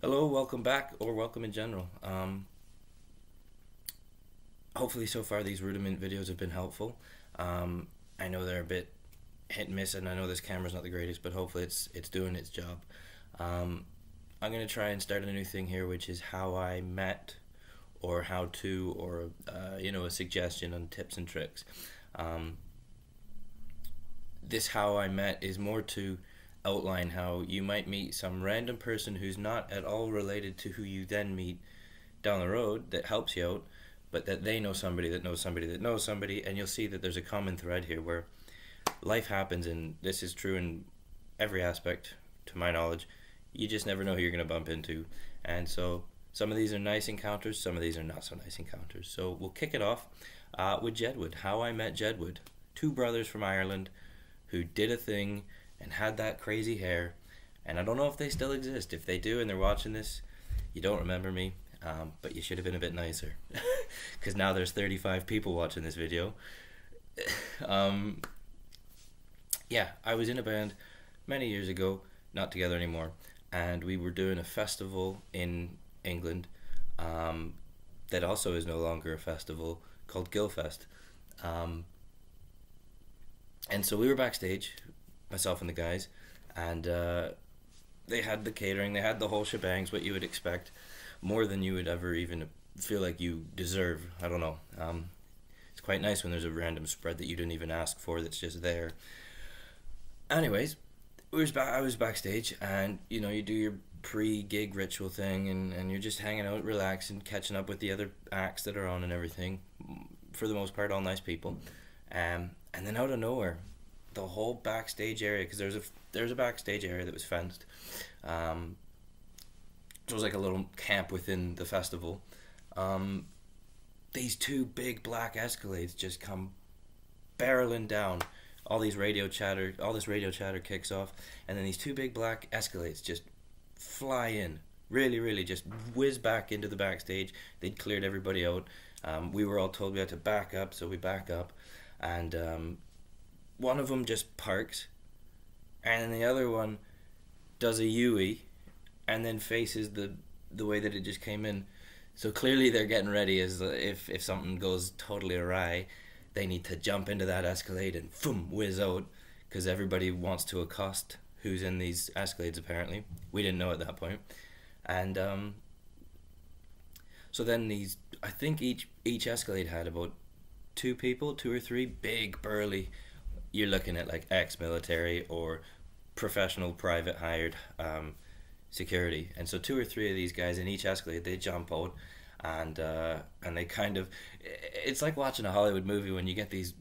Hello, welcome back, or welcome in general. Hopefully, so far these rudiment videos have been helpful. I know they're a bit hit and miss, and I know this camera's not the greatest, but hopefully it's doing its job. I'm gonna try and start a new thing here, which is how I met, or how to, or a suggestion on tips and tricks. Um, this how I met is more to outline how you might meet some random person who's not at all related to who you then meet down the road that helps you out, but that they know somebody that knows somebody that knows somebody, and you'll see that there's a common thread here where life happens, and this is true in every aspect, to my knowledge. You just never know who you're going to bump into, and so some of these are nice encounters, some of these are not so nice encounters. So we'll kick it off with Jedward. How I met Jedward. Two brothers from Ireland who did a thing and had that crazy hair, and I don't know if they still exist. If they do and they're watching this, you don't remember me, but you should have been a bit nicer, because now there's 35 people watching this video. um, yeah, I was in a band many years ago, not together anymore, and we were doing a festival in England that also is no longer a festival, called Gilfest. Um, and so we were backstage, myself and the guys, and they had the catering, they had the whole shebangs, what you would expect, more than you would ever even feel like you deserve. I don't know. It's quite nice when there's a random spread that you didn't even ask for that's just there. Anyways, I was backstage, and you do your pre-gig ritual thing, and you're just hanging out, relaxing, catching up with the other acts that are on and everything. For the most part, all nice people. And then out of nowhere, the whole backstage area, because there's a backstage area that was fenced. It was like a little camp within the festival. These two big black Escalades just come barreling down. All this radio chatter kicks off, and then these two big black Escalades just fly in, really just whiz back into the backstage. They'd cleared everybody out. We were all told we had to back up, so we back up, and one of them just parks, and the other one does a U-E, and then faces the way that it just came in. So clearly they're getting ready, as if something goes totally awry, they need to jump into that Escalade and boom, whiz out, because everybody wants to accost who's in these Escalades. Apparently, we didn't know at that point, and so then I think each Escalade had about two people, two or three, big burly. You're looking at like ex-military or professional private hired security, and so two or three of these guys in each Escalade, they jump out, and they kind of, it's like watching a Hollywood movie when you get these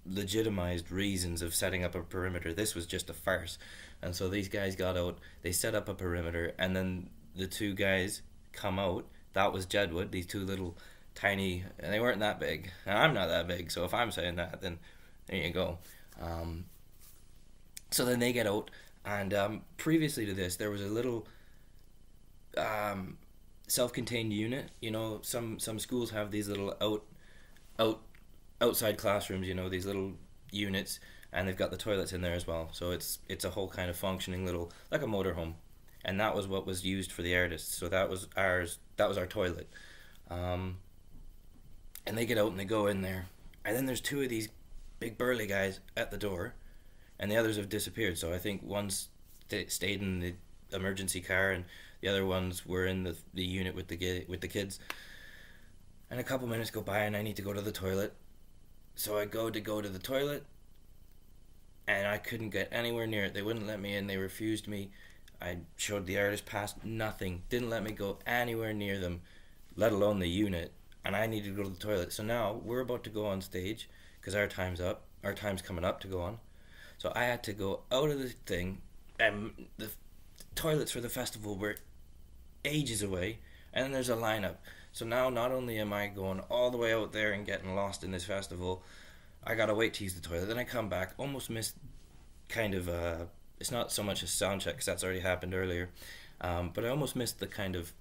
legitimized reasons of setting up a perimeter. This was just a farce, and so these guys got out, they set up a perimeter, and then the two guys come out. That was Jedward, these two little tiny, and they weren't that big, and I'm not that big, so if I'm saying that, then there you go. So then they get out, and previously to this, there was a little self-contained unit. Some schools have these little outside classrooms. These little units, and they've got the toilets in there as well. So it's a whole kind of functioning little, like a motorhome, and that was what was used for the artists. So that was ours. That was our toilet. And they get out and they go in there, and then there's two of these big burly guys at the door, and the others have disappeared. So I think one's stayed in the emergency car, and the other ones were in the unit with the kids. And a couple minutes go by, and I need to go to the toilet. So I go to the toilet, and I couldn't get anywhere near it. They wouldn't let me in. They refused me. I showed the artist pass, nothing. Didn't let me go anywhere near them, let alone the unit. And I needed to go to the toilet. So now we're about to go on stage, because our time's up. Our time's coming up to go on. So I had to go out of the thing, and the toilets for the festival were ages away, and then there's a lineup. So now not only am I going all the way out there and getting lost in this festival, I gotta wait to use the toilet. Then I come back, almost missed kind of it's not so much a sound check, because that's already happened earlier, but I almost missed the kind of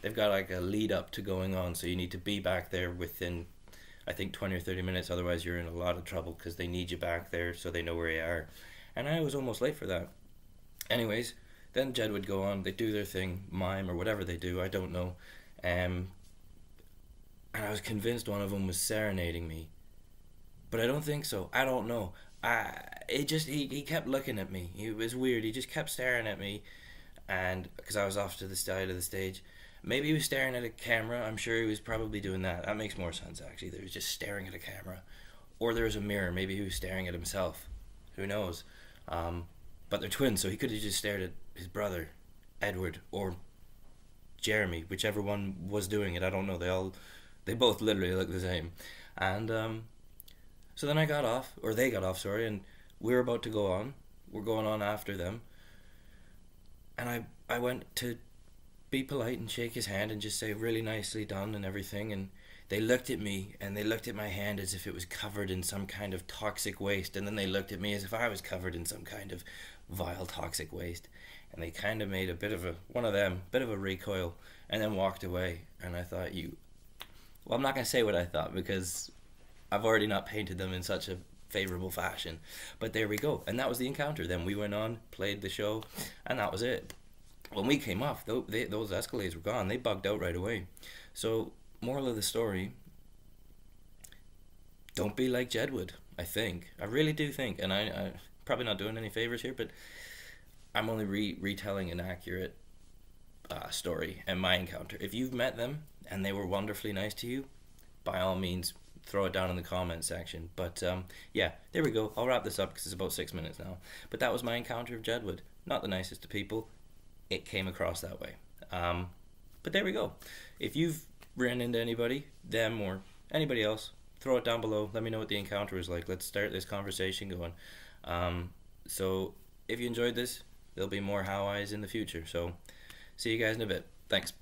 they've got like a lead up to going on, so you need to be back there within, I think, 20 or 30 minutes, otherwise you're in a lot of trouble, because they need you back there so they know where you are. And I was almost late for that. Anyways, Then Jed would go on, they do their thing, mime or whatever they do, I don't know. And I was convinced one of them was serenading me. But I don't think so. I don't know. He kept looking at me. It was weird. He just kept staring at me, and because I was off to the side of the stage, maybe he was staring at a camera. I'm sure he was probably doing that. That makes more sense actually. That he was just staring at a camera, or there was a mirror. Maybe he was staring at himself. Who knows? But they're twins, so he could have just stared at his brother, Edward, or Jeremy, whichever one was doing it. I don't know. They both literally look the same, and so then I got off, or they got off, sorry, and we were about to go on. We're going on after them. And I went to be polite and shake his hand and just say, really nicely done and everything. And they looked at me and they looked at my hand as if it was covered in some kind of toxic waste. And then they looked at me as if I was covered in some kind of vile toxic waste. And they kind of made a bit of a recoil and then walked away. And I thought, well, I'm not going to say what I thought because I've already not painted them in such a favorable fashion. But there we go. And that was the encounter. Then we went on, played the show, and that was it. When we came off, those Escalades were gone. They bugged out right away. So, moral of the story, don't be like Jedward, I think. I really do think. And I probably not doing any favors here, but I'm only retelling an accurate story and my encounter. If you've met them and they were wonderfully nice to you, by all means, throw it down in the comment section. But yeah, there we go. I'll wrap this up because it's about 6 minutes now. But that was my encounter of Jedward. Not the nicest of people. It came across that way. But there we go. If you've ran into anybody, them or anybody else, throw it down below. Let me know what the encounter was like. Let's start this conversation going. So if you enjoyed this, there'll be more how-I's in the future. So see you guys in a bit. Thanks.